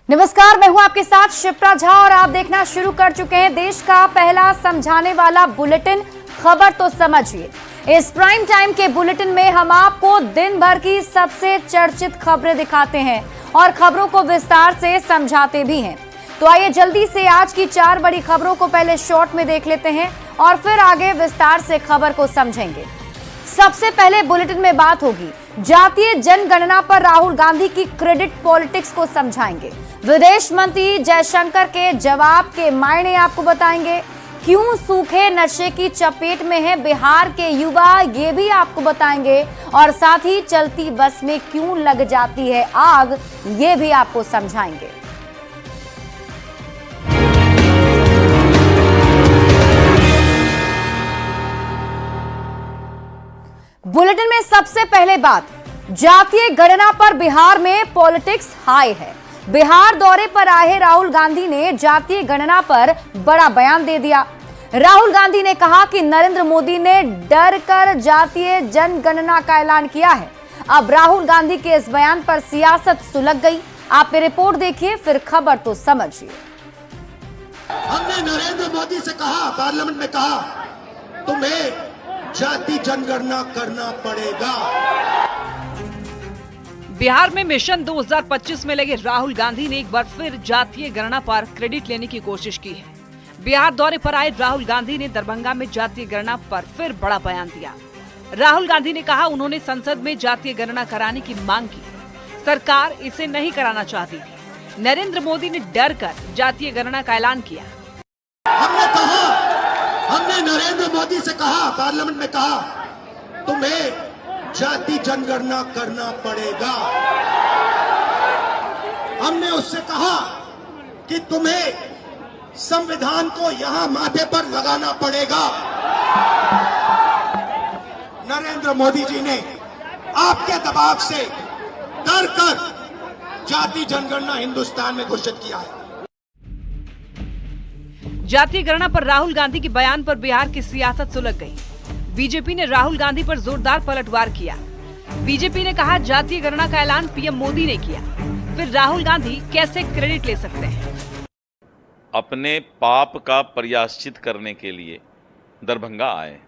नमस्कार, मैं हूं आपके साथ शिप्रा झा और आप देखना शुरू कर चुके हैं देश का पहला समझाने वाला बुलेटिन खबर तो समझिए। इस प्राइम टाइम के बुलेटिन में हम आपको दिन भर की सबसे चर्चित खबरें दिखाते हैं और खबरों को विस्तार से समझाते भी हैं। तो आइए जल्दी से आज की 4 बड़ी खबरों को पहले शॉर्ट में देख लेते हैं और फिर आगे विस्तार से खबर को समझेंगे। सबसे पहले बुलेटिन में बात होगी जातीय जनगणना पर राहुल गांधी की क्रेडिट पॉलिटिक्स को समझाएंगे। विदेश मंत्री जयशंकर के जवाब के मायने आपको बताएंगे। क्यों सूखे नशे की चपेट में है बिहार के युवा, ये भी आपको बताएंगे। और साथ ही चलती बस में क्यों लग जाती है आग, ये भी आपको समझाएंगे। बुलेटिन में सबसे पहले बात, जातीय गणना पर बिहार में पॉलिटिक्स हाई है। बिहार दौरे पर आए राहुल गांधी ने जातीय गणना पर बड़ा बयान दे दिया। राहुल गांधी ने कहा कि नरेंद्र मोदी ने डर कर जातीय जनगणना का ऐलान किया है। अब राहुल गांधी के इस बयान पर सियासत सुलग गई। आप ये रिपोर्ट देखिए, फिर खबर तो समझिए। हमने नरेंद्र मोदी से कहा, पार्लियामेंट में कहा, तुम्हें जाति जनगणना करना पड़ेगा। बिहार में मिशन 2025 में लगे राहुल गांधी ने एक बार फिर जातीय गणना पर क्रेडिट लेने की कोशिश की है। बिहार दौरे पर आए राहुल गांधी ने दरभंगा में जातीय गणना पर फिर बड़ा बयान दिया। राहुल गांधी ने कहा उन्होंने संसद में जातीय गणना कराने की मांग की। सरकार इसे नहीं कराना चाहती थी। नरेंद्र मोदी ने डर कर जातीय गणना का ऐलान किया। हमने नरेंद्र मोदी से कहा, पार्लियामेंट में कहा, तुम्हें जाति जनगणना करना पड़ेगा। हमने उससे कहा कि तुम्हें संविधान को यहां माथे पर लगाना पड़ेगा। नरेंद्र मोदी जी ने आपके दबाव से डर कर जाति जनगणना हिंदुस्तान में घोषित किया है। जातीय गणना पर राहुल गांधी के बयान पर बिहार की सियासत सुलग गई। बीजेपी ने राहुल गांधी पर जोरदार पलटवार किया। बीजेपी ने कहा जातीय गणना का ऐलान पीएम मोदी ने किया, फिर राहुल गांधी कैसे क्रेडिट ले सकते हैं। अपने पाप का प्रायश्चित करने के लिए दरभंगा आए।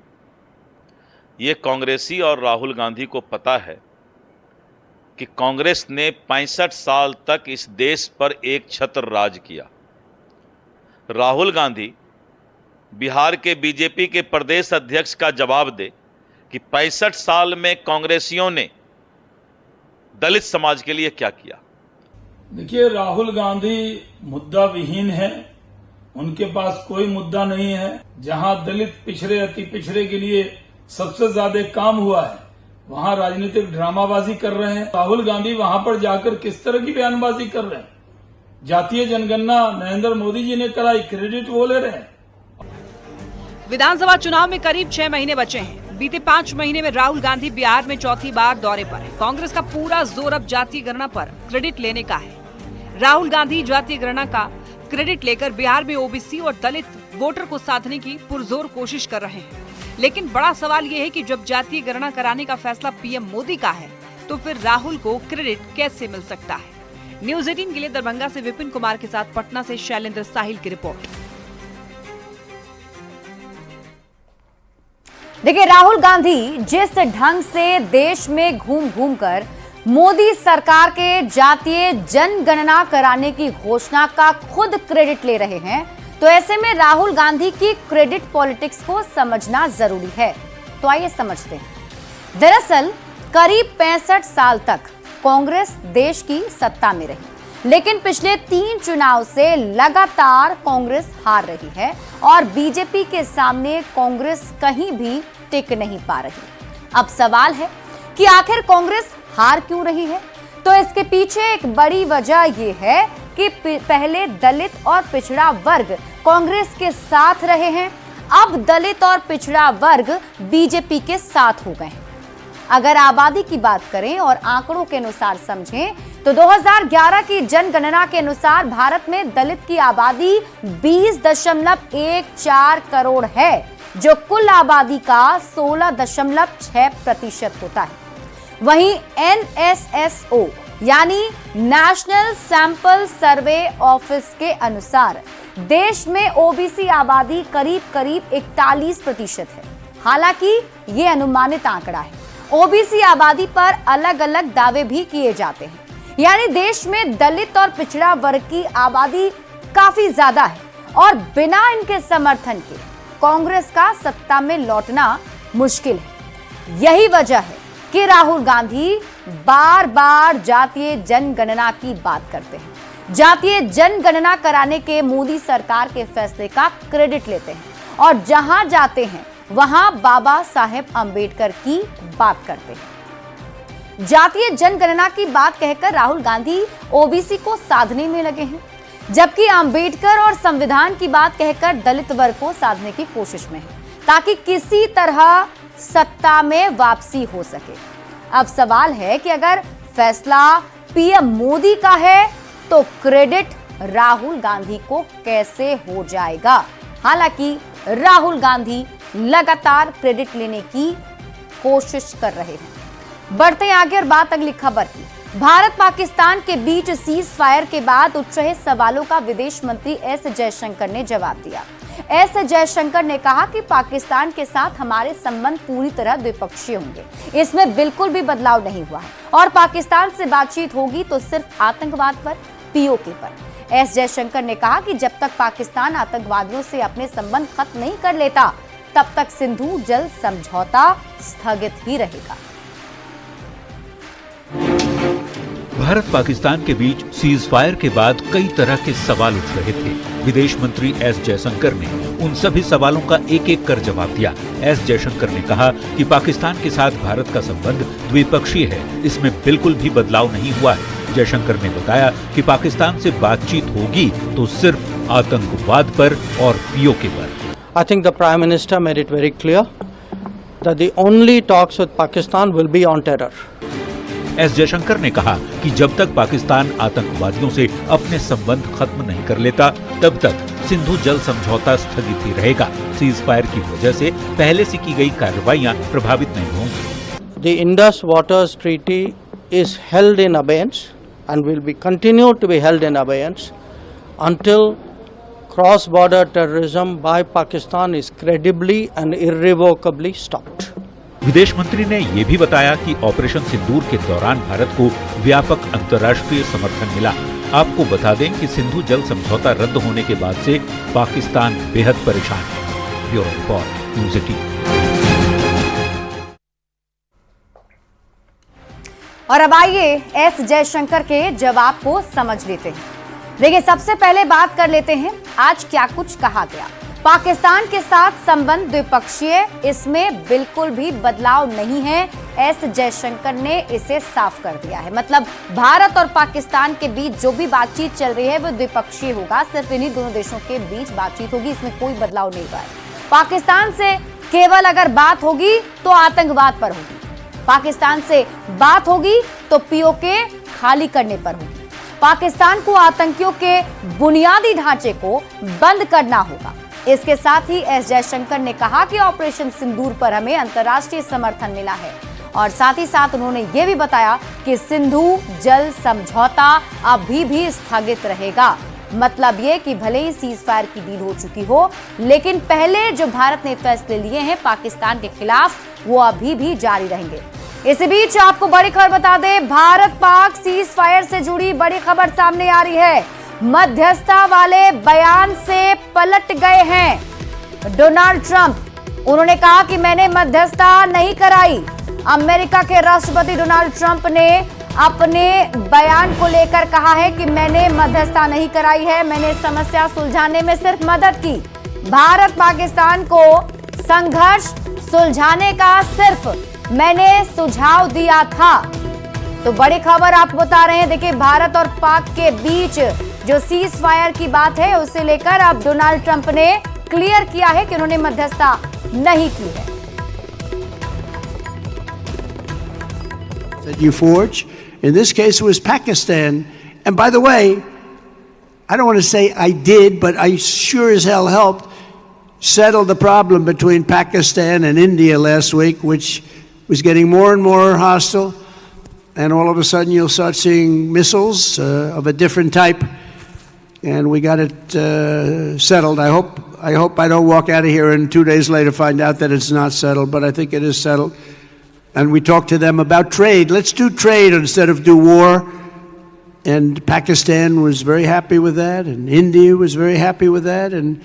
ये कांग्रेसी और राहुल गांधी को पता है कि कांग्रेस ने 65 साल तक इस देश पर एक छत्र राज किया। राहुल गांधी बिहार के बीजेपी के प्रदेश अध्यक्ष का जवाब दे कि 65 साल में कांग्रेसियों ने दलित समाज के लिए क्या किया। देखिए, राहुल गांधी मुद्दा विहीन है। उनके पास कोई मुद्दा नहीं है। जहां दलित पिछड़े अति पिछड़े के लिए सबसे ज्यादा काम हुआ है, वहां राजनीतिक ड्रामाबाजी कर रहे हैं। राहुल गांधी वहां पर जाकर किस तरह की बयानबाजी कर रहे हैं। जातीय जनगणना नरेंद्र मोदी जी ने कराई, क्रेडिट वो ले रहे हैं। विधानसभा चुनाव में करीब 6 महीने बचे हैं। बीते 5 महीने में राहुल गांधी बिहार में चौथी बार दौरे पर है। कांग्रेस का पूरा जोर अब जातीय गणना पर क्रेडिट लेने का है। राहुल गांधी जातीय गणना का क्रेडिट लेकर बिहार में ओबीसी और दलित वोटर को साधने की पुरजोर कोशिश कर रहे हैं। लेकिन बड़ा सवाल ये है कि जब जातीय गणना कराने का फैसला पीएम मोदी का है, तो फिर राहुल को क्रेडिट कैसे मिल सकता है। न्यूज़ 18 के लिए दरभंगा से विपिन कुमार के साथ पटना से शैलेंद्र साहिल की रिपोर्ट। देखिए, राहुल गांधी जिस ढंग से देश में घूम घूम कर मोदी सरकार के जातीय जनगणना कराने की घोषणा का खुद क्रेडिट ले रहे हैं, तो ऐसे में राहुल गांधी की क्रेडिट पॉलिटिक्स को समझना जरूरी है। तो आइए समझते हैं। दरअसल करीब 65 साल तक कांग्रेस देश की सत्ता में रही, लेकिन पिछले 3 चुनाव से लगातार कांग्रेस हार रही है और बीजेपी के सामने कांग्रेस कहीं भी टिक नहीं पा रही। अब सवाल है कि आखिर कांग्रेस हार क्यों रही है। तो इसके पीछे एक बड़ी वजह यह है कि पहले दलित और पिछड़ा वर्ग कांग्रेस के साथ रहे हैं, अब दलित और पिछड़ा वर्ग बीजेपी के साथ हो गए हैं। अगर आबादी की बात करें और आंकड़ों के अनुसार समझें तो 2011 की जनगणना के अनुसार भारत में दलित की आबादी 20.14 करोड़ है, जो कुल आबादी का 16.6% होता है। वहीं NSSO यानी नेशनल सैंपल सर्वे ऑफिस के अनुसार देश में ओबीसी आबादी करीब करीब 41% है। हालांकि ये अनुमानित आंकड़ा है। ओबीसी आबादी पर अलग अलग दावे भी किए जाते हैं, यानी देश में दलित और पिछड़ा वर्ग की आबादी काफी ज्यादा है और बिना इनके समर्थन के कांग्रेस का सत्ता में लौटना मुश्किल है। यही वजह है कि राहुल गांधी बार बार जातीय जनगणना की बात करते हैं। जातीय जनगणना कराने के मोदी सरकार के फैसले का क्रेडिट लेते हैं और जहां जाते हैं वहां बाबा साहेब अंबेडकर की बात करते हैं। जातीय जनगणना की बात कहकर राहुल गांधी ओबीसी को साधने में लगे हैं, जबकि अंबेडकर और संविधान की बात कहकर दलित वर्ग को साधने की कोशिश में है, ताकि किसी तरह सत्ता में वापसी हो सके। अब सवाल है कि अगर फैसला पीएम मोदी का है तो क्रेडिट राहुल गांधी को कैसे हो जाएगा। हालांकि राहुल गांधी लगातार क्रेडिट लेने की कोशिश कर रहे हैं। बढ़ते आगे और बात अगली खबर की। भारत पाकिस्तान के बीच सीज फायर के बाद उठ रहे सवालों का विदेश मंत्री एस जयशंकर ने जवाब दिया। एस जयशंकर ने कहा कि पाकिस्तान के साथ हमारे संबंध पूरी तरह द्विपक्षीय होंगे, इसमें बिल्कुल भी बदलाव नहीं हुआ है और पाकिस्तान से बातचीत होगी तो सिर्फ आतंकवाद पर, पीओके पर। एस जयशंकर ने कहा कि जब तक पाकिस्तान आतंकवादियों से अपने संबंध खत्म नहीं कर लेता तब तक सिंधु जल समझौता स्थगित ही रहेगा। भारत पाकिस्तान के बीच सीज फायर के बाद कई तरह के सवाल उठ रहे थे। विदेश मंत्री एस जयशंकर ने उन सभी सवालों का एक एक कर जवाब दिया। एस जयशंकर ने कहा कि पाकिस्तान के साथ भारत का संबंध द्विपक्षीय है, इसमें बिल्कुल भी बदलाव नहीं हुआ है। जयशंकर ने बताया कि पाकिस्तान से बातचीत होगी तो सिर्फ आतंकवाद पर और पीओके पर। I think the Prime Minister made it very clear that the only talks with Pakistan will be on terror. S Jaishankar ने कहा कि जब तक पाकिस्तान आतंकवादियों से अपने संबंध खत्म नहीं कर लेता तब तक सिंधु जल समझौता स्थगित ही रहेगा। सीज फायर की वजह से पहले से की गई कार्रवाइयां प्रभावित नहीं होंगी। The Indus Waters Treaty is held in abeyance and will be continued to be held in abeyance until cross-border terrorism by Pakistan is credibly and irrevocably stopped. विदेश मंत्री ने ये भी बताया कि ऑपरेशन सिंदूर के दौरान भारत को व्यापक अंतर्राष्ट्रीय समर्थन मिला। आपको बता दें कि सिंधु जल समझौता रद्द होने के बाद से पाकिस्तान बेहद परेशान है। Bureau report, news 18। और अब आइए एस जयशंकर के जवाब को समझ लेते हैं। देखिए, सबसे पहले बात कर लेते हैं आज क्या कुछ कहा गया। पाकिस्तान के साथ संबंध द्विपक्षीय, इसमें बिल्कुल भी बदलाव नहीं है। एस जयशंकर ने इसे साफ कर दिया है। मतलब भारत और पाकिस्तान के बीच जो भी बातचीत चल रही है वो द्विपक्षीय होगा, सिर्फ इन्हीं दोनों देशों के बीच बातचीत होगी, इसमें कोई बदलाव नहीं हुआ है। पाकिस्तान से केवल अगर बात होगी तो आतंकवाद पर होगी, पाकिस्तान से बात होगी तो पीओके खाली करने पर होगी। पाकिस्तान को आतंकियों के बुनियादी ढांचे को बंद करना होगा। इसके साथ ही एस जयशंकर ने कहा कि ऑपरेशन सिंदूर पर हमें अंतर्राष्ट्रीय समर्थन मिला है और साथ ही साथ उन्होंने ये भी बताया कि सिंधु जल समझौता अभी भी स्थगित रहेगा। मतलब ये कि भले ही सीज फायर की डील हो चुकी हो, लेकिन पहले जो भारत ने फैसले लिए हैं पाकिस्तान के खिलाफ वो अभी भी जारी रहेंगे। इसी बीच आपको बड़ी खबर बता दें, भारत पाक सीज फायर से जुड़ी बड़ी खबर सामने आ रही है। मध्यस्थता वाले बयान से पलट गए हैं डोनाल्ड ट्रंप। उन्होंने कहा कि मैंने मध्यस्थता नहीं कराई। अमेरिका के राष्ट्रपति डोनाल्ड ट्रंप ने अपने बयान को लेकर कहा है कि मैंने मध्यस्थता नहीं कराई है, मैंने समस्या सुलझाने में सिर्फ मदद की। भारत पाकिस्तान को संघर्ष सुलझाने का सिर्फ मैंने सुझाव दिया था। तो बड़ी खबर आपको बता रहे हैं। देखिए, भारत और पाक के बीच जो सीज फायर की बात है उसे लेकर अब डोनाल्ड ट्रंप ने क्लियर किया है कि उन्होंने मध्यस्थता नहीं की है। That you forge. In this case, it was Pakistan. And by the way, I don't want to say I did, but I sure as hell helped settle the problem between Pakistan and India last week, which was getting more and more hostile. and all of a sudden you'll start seeing missiles of a different type, and we got it settled. I hope I don't walk out of here and 2 days later find out that it's not settled, but I think it is settled. And we talked to them about trade. Let's do trade instead of do war. And Pakistan was very happy with that, and India was very happy with that, and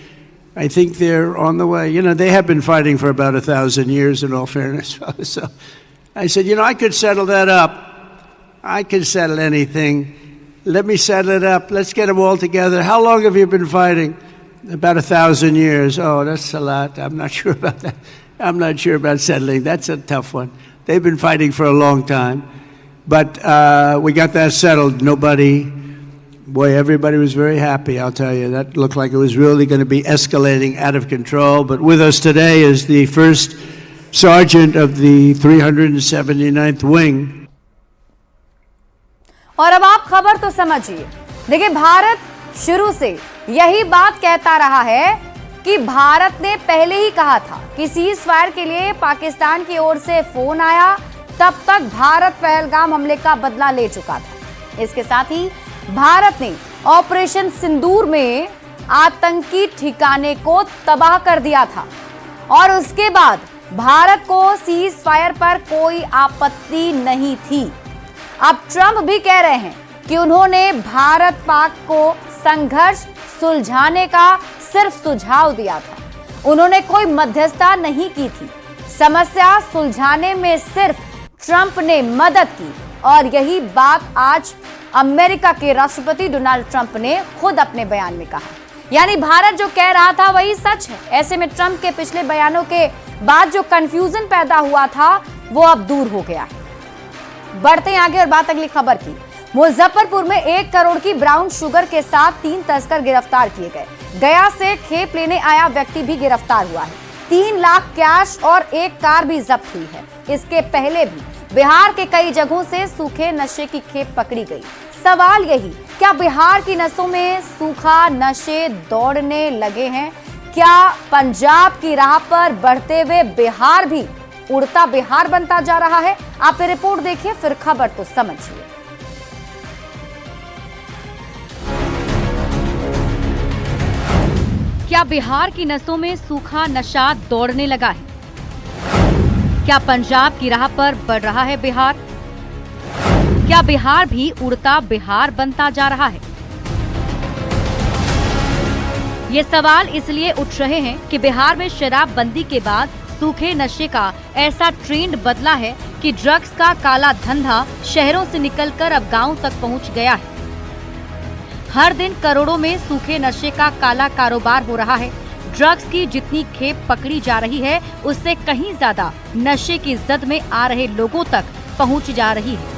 I think they're on the way. You know, they have been fighting for about 1,000 years, in all fairness. So I said, I could settle that up. I could settle anything. Let me settle it up. Let's get them all together. How long have you been fighting? About 1,000 years. Oh, that's a lot. I'm not sure about that. I'm not sure about settling. That's a tough one. They've been fighting for a long time. But we got that settled. Everybody was very happy, I'll tell you. That looked like it was really going to be escalating out of control. But with us today is the first sergeant of the 379th Wing. और अब आप खबर तो समझिए। देखिए, भारत शुरू से यही बात कहता रहा है कि भारत ने पहले ही कहा था कि सीज फायर के लिए पाकिस्तान की ओर से फोन आया, तब तक भारत पहलगाम हमले का बदला ले चुका था। इसके साथ ही भारत ने ऑपरेशन सिंदूर में आतंकी ठिकाने को तबाह कर दिया था और उसके बाद भारत को सीज फायर पर कोई आपत्ति नहीं थी। अब ट्रंप भी कह रहे हैं कि उन्होंने भारत पाक को संघर्ष सुलझाने का सिर्फ सुझाव दिया था, उन्होंने कोई मध्यस्थता नहीं की थी। समस्या सुलझाने में सिर्फ ट्रंप ने मदद की और यही बात आज अमेरिका के राष्ट्रपति डोनाल्ड ट्रंप ने खुद अपने बयान में कहा। यानी भारत जो कह रहा था वही सच है। ऐसे में ट्रंप के पिछले बयानों के बाद जो कंफ्यूजन पैदा हुआ था वो अब दूर हो गया है। बढ़ते हैं आगे और बात अगली खबर की। मुजफ्फरपुर में 1 करोड़ की ब्राउन शुगर के साथ 3 तस्कर गिरफ्तार किए गए। गया से खेप लेने आया व्यक्ति भी गिरफ्तार हुआ है। 3 लाख कैश और 1 कार भी जब्त हुई है। इसके पहले भी बिहार के कई जगहों से सूखे नशे की खेप पकड़ी गई। सवाल यही, क्या बिहार की नसों में सूखा नशे दौड़ने लगे हैं? क्या पंजाब की राह पर बढ़ते हुए बिहार भी उड़ता बिहार बनता जा रहा है? आप ये रिपोर्ट देखिए, फिर खबर तो समझिए। क्या बिहार की नसों में सूखा नशा दौड़ने लगा है? क्या पंजाब की राह पर बढ़ रहा है बिहार? क्या बिहार भी उड़ता बिहार बनता जा रहा है? ये सवाल इसलिए उठ रहे हैं कि बिहार में शराबबंदी के बाद सूखे नशे का ऐसा ट्रेंड बदला है कि ड्रग्स का काला धंधा शहरों से निकलकर अब गांव तक पहुंच गया है। हर दिन करोड़ों में सूखे नशे का काला कारोबार हो रहा है। ड्रग्स की जितनी खेप पकड़ी जा रही है उससे कहीं ज्यादा नशे की जद में आ रहे लोगों तक पहुंच जा रही है।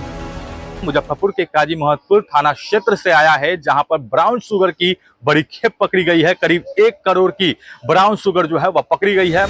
मुजफ्फरपुर के काजी मोहम्मदपुर थाना क्षेत्र से आया है, जहां पर ब्राउन शुगर की बड़ी खेप पकड़ी गई है। करीब 1 करोड़ की ब्राउन शुगर जो है वह पकड़ी गई है।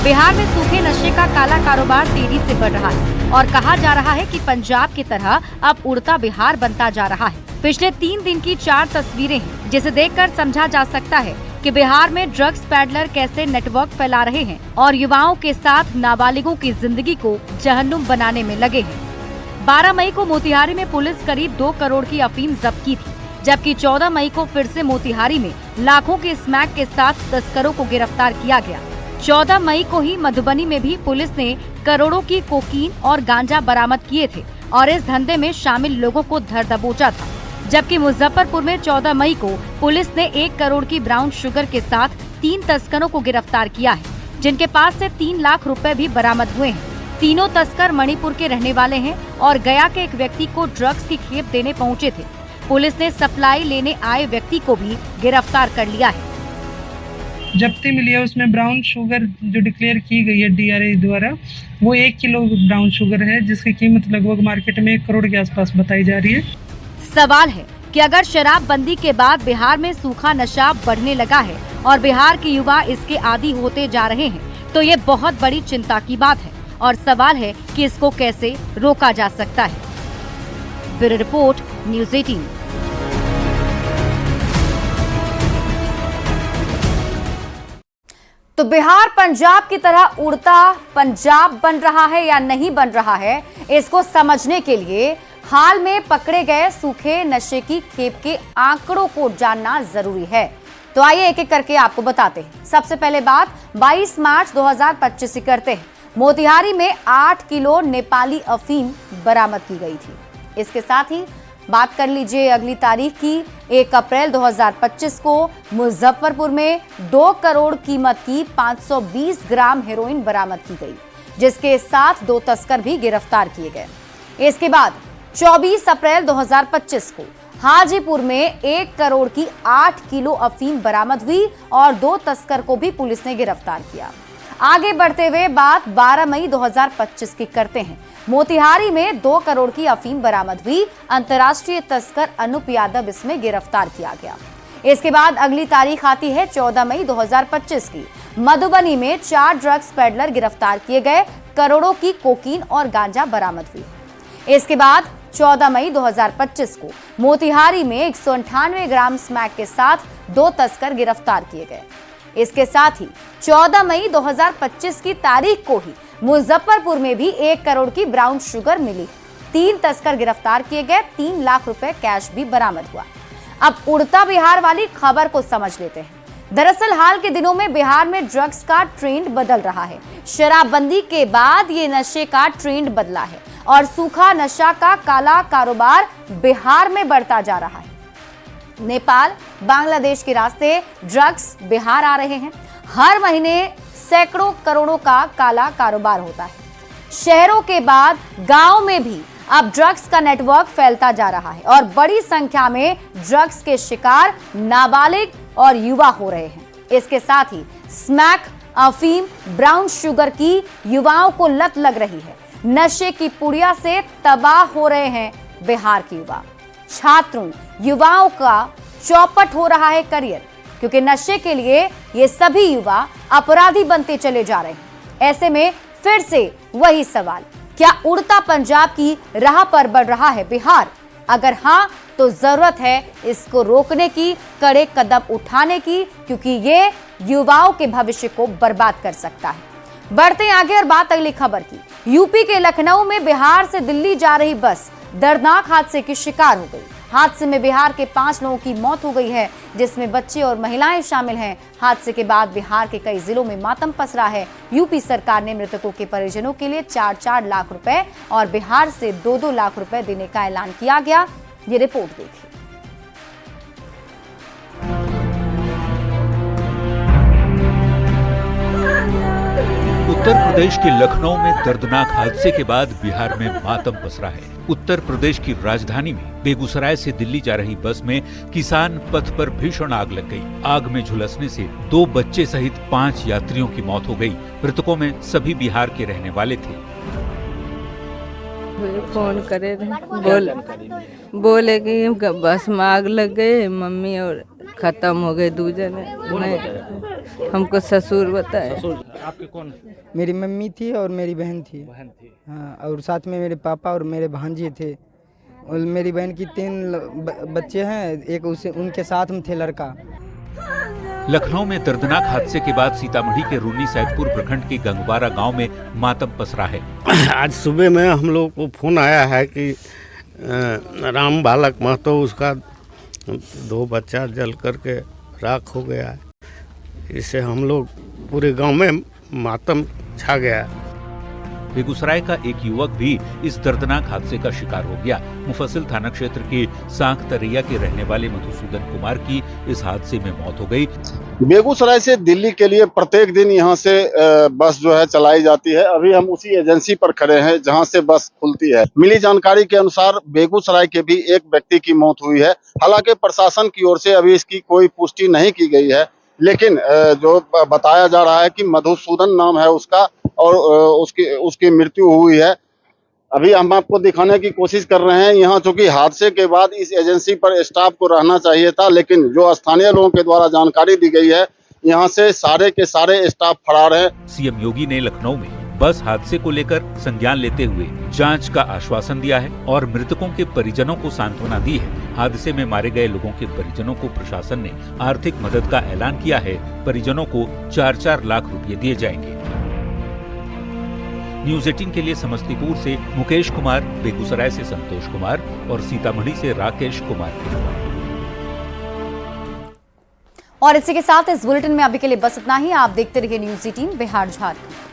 बिहार में सूखे नशे का काला कारोबार तेजी से बढ़ रहा है और कहा जा रहा है कि पंजाब की तरह अब उड़ता बिहार बनता जा रहा है। पिछले 3 दिन की 4 तस्वीरें हैं, जिसे देखकर समझा जा सकता है कि बिहार में ड्रग्स पैडलर कैसे नेटवर्क फैला रहे हैं और युवाओं के साथ नाबालिगों की जिंदगी को जहन्नुम बनाने में लगे हैं। 12 मई को मोतिहारी में पुलिस करीब 2 करोड़ की अफीम जब्त की थी, जबकि 14 मई को फिर से मोतिहारी में लाखों के स्मैक के साथ तस्करों को गिरफ्तार किया गया। 14 मई को ही मधुबनी में भी पुलिस ने करोड़ों की कोकीन और गांजा बरामद किए थे और इस धंधे में शामिल लोगों को धर दबोचा था। जबकि मुजफ्फरपुर में 14 मई को पुलिस ने 1 करोड़ की ब्राउन शुगर के साथ 3 तस्करों को गिरफ्तार किया है, जिनके पास से 3 लाख रुपए भी बरामद हुए हैं। तीनों तस्कर मणिपुर के रहने वाले हैं और गया के एक व्यक्ति को ड्रग्स की खेप देने पहुंचे थे। पुलिस ने सप्लाई लेने आए व्यक्ति को भी गिरफ्तार कर लिया है। जब्ती मिली है उसमें ब्राउन शुगर जो डिक्लेयर की गई है DRA द्वारा, वो 1 किलो ब्राउन शुगर है, जिसकी कीमत लगभग मार्केट में 1 करोड़ के आसपास बताई जा रही है। सवाल है कि अगर शराबबंदी के बाद बिहार में सूखा नशा बढ़ने लगा है और बिहार के युवा इसके आदी होते जा रहे हैं, तो ये बहुत बड़ी चिंता की बात है और सवाल है कि इसको कैसे रोका जा सकता है। Bureau report, news 18। तो बिहार पंजाब की तरह उड़ता पंजाब बन रहा है या नहीं बन रहा है, इसको समझने के लिए हाल में पकड़े गए सूखे नशे की खेप के आंकड़ों को जानना जरूरी है। तो आइए एक एक करके आपको बताते हैं। सबसे पहले बात 22 मार्च 2025 की करते हैं। मोतिहारी में 8 किलो नेपाली अफीम बरामद की गई थी। इसके साथ ही बात कर लीजिए अगली तारीख की 1 अप्रैल 2025 को मुजफ्फरपुर में 2 करोड़ कीमत की 520 ग्राम हेरोइन बरामद की गई, जिसके साथ 2 तस्कर भी गिरफ्तार किए गए। इसके बाद 24 अप्रैल 2025 को हाजीपुर में 1 करोड़ की 8 किलो अफीम बरामद हुई और 2 तस्कर को भी पुलिस ने गिरफ्तार किया। आगे बढ़ते हुए बात 12 मई 2025 की करते हैं। मोतिहारी में 2 करोड़ की अफीम बरामद हुई। अंतर्राष्ट्रीय तस्कर अनूप यादव इसमें गिरफ्तार किया गया। इसके बाद अगली तारीख आती है 14 मई 2025 की। मधुबनी में 4 ड्रग्स पेडलर गिरफ्तार किए गए। करोड़ों की कोकीन और गांजा बरामद हुई। इसके बाद 14 मई 2025 को मोतिहारी में 198 ग्राम स्मैक के साथ 2 तस्कर गिरफ्तार किए गए। इसके साथ ही 14 मई 2025 की तारीख को ही मुजफ्फरपुर में भी 1 करोड़ की ब्राउन शुगर मिली। 3 तस्कर गिरफ्तार किए गए। 3 लाख रुपए कैश भी बरामद हुआ। अब उड़ता बिहार वाली खबर को समझ लेते हैं। दरअसल हाल के दिनों में बिहार में ड्रग्स का ट्रेंड बदल रहा है। शराबबंदी के बाद ये नशे का ट्रेंड बदला है और सूखा नशा का काला कारोबार बिहार में बढ़ता जा रहा है। नेपाल, बांग्लादेश के रास्ते ड्रग्स बिहार आ रहे हैं। हर महीने सैकड़ों करोड़ों का काला कारोबार होता है। शहरों के बाद गांव में भी अब ड्रग्स का नेटवर्क फैलता जा रहा है और बड़ी संख्या में ड्रग्स के शिकार नाबालिग और युवा हो रहे हैं। इसके साथ ही स्मैक, अफीम, ब्राउन शुगर की युवाओं को लत लग रही है। नशे की पुड़िया से तबाह हो रहे हैं बिहार के युवा। छात्रों, युवाओं का चौपट हो रहा है करियर, क्योंकि नशे के लिए ये सभी युवा अपराधी बनते चले जा रहे हैं। ऐसे में फिर से वही सवाल, क्या उड़ता पंजाब की राह पर बढ़ रहा है बिहार? अगर हाँ, तो जरूरत है इसको रोकने की, कड़े कदम उठाने की, क्योंकि ये युवाओं के भविष्य को बर्बाद कर सकता है। बढ़ते हैं आगे और बात अगली खबर की। यूपी के लखनऊ में बिहार से दिल्ली जा रही बस दर्दनाक हादसे की शिकार हो गई। हादसे में बिहार के 5 लोगों की मौत हो गई है, जिसमें बच्चे और महिलाएं शामिल हैं। हादसे के बाद बिहार के कई जिलों में मातम पसरा है। यूपी सरकार ने मृतकों के परिजनों के लिए 4-4 लाख रुपए और बिहार से 2-2 लाख रुपए देने का ऐलान किया गया। ये रिपोर्ट देखिए। उत्तर प्रदेश के लखनऊ में दर्दनाक हादसे के बाद बिहार में मातम पसरा है। उत्तर प्रदेश की राजधानी में बेगूसराय से दिल्ली जा रही बस में किसान पथ पर भीषण आग लग गई। आग में झुलसने से 2 बच्चे सहित 5 यात्रियों की मौत हो गई। मृतकों में सभी बिहार के रहने वाले थे। फोन करे बोले कि बस में आग लग गई, मम्मी और खत्म हो गए 2 जने। हमको ससुर बताए। आपके कौन? मेरी मम्मी थी और मेरी बहन थी। हाँ, और साथ में मेरे पापा और मेरे भांजे थे। और मेरी बहन की 3 बच्चे हैं, एक उनके साथ में थे लड़का। लखनऊ में दर्दनाक हादसे के बाद सीतामढ़ी के रूनी सैदपुर प्रखंड के गंगवारा गांव में मातम पसरा है। आज सुबह में हम लोग को फोन आया है कि राम बालक महतो, उसका 2 बच्चा जल करके राख हो गया है। इससे हम लोग पूरे गांव में मातम छा गया। बेगूसराय का एक युवक भी इस दर्दनाक हादसे का शिकार हो गया। मुफस्सिल थाना क्षेत्र के सांक तरैया के रहने वाले मधुसूदन कुमार की इस हादसे में मौत हो गई। बेगूसराय से दिल्ली के लिए प्रत्येक दिन यहां से बस जो है चलाई जाती है। अभी हम उसी एजेंसी पर खड़े हैं जहां से बस खुलती है। मिली जानकारी के अनुसार बेगूसराय के भी एक व्यक्ति की मौत हुई है। हालांकि प्रशासन की ओर से अभी इसकी कोई पुष्टि नहीं की गई है, लेकिन जो बताया जा रहा है कि मधुसूदन नाम है उसका और उसकी मृत्यु हुई है। अभी हम आपको दिखाने की कोशिश कर रहे हैं यहाँ, चूंकि हादसे के बाद इस एजेंसी पर स्टाफ को रहना चाहिए था, लेकिन जो स्थानीय लोगों के द्वारा जानकारी दी गई है, यहाँ से सारे के सारे स्टाफ फरार हैं। सीएम योगी ने लखनऊ में बस हादसे को लेकर संज्ञान लेते हुए जांच का आश्वासन दिया है और मृतकों के परिजनों को सांत्वना दी है। हादसे में मारे गए लोगों के परिजनों को प्रशासन ने आर्थिक मदद का ऐलान किया है। परिजनों को 4-4 लाख रुपए दिए जाएंगे। न्यूज 18 के लिए समस्तीपुर से मुकेश कुमार, बेगूसराय से संतोष कुमार और सीतामढ़ी से राकेश कुमार की रिपोर्ट। और इसी के साथ इस बुलेटिन में अभी के लिए बस इतना ही। आप देखते रहिए न्यूज 18 बिहार झारखंड।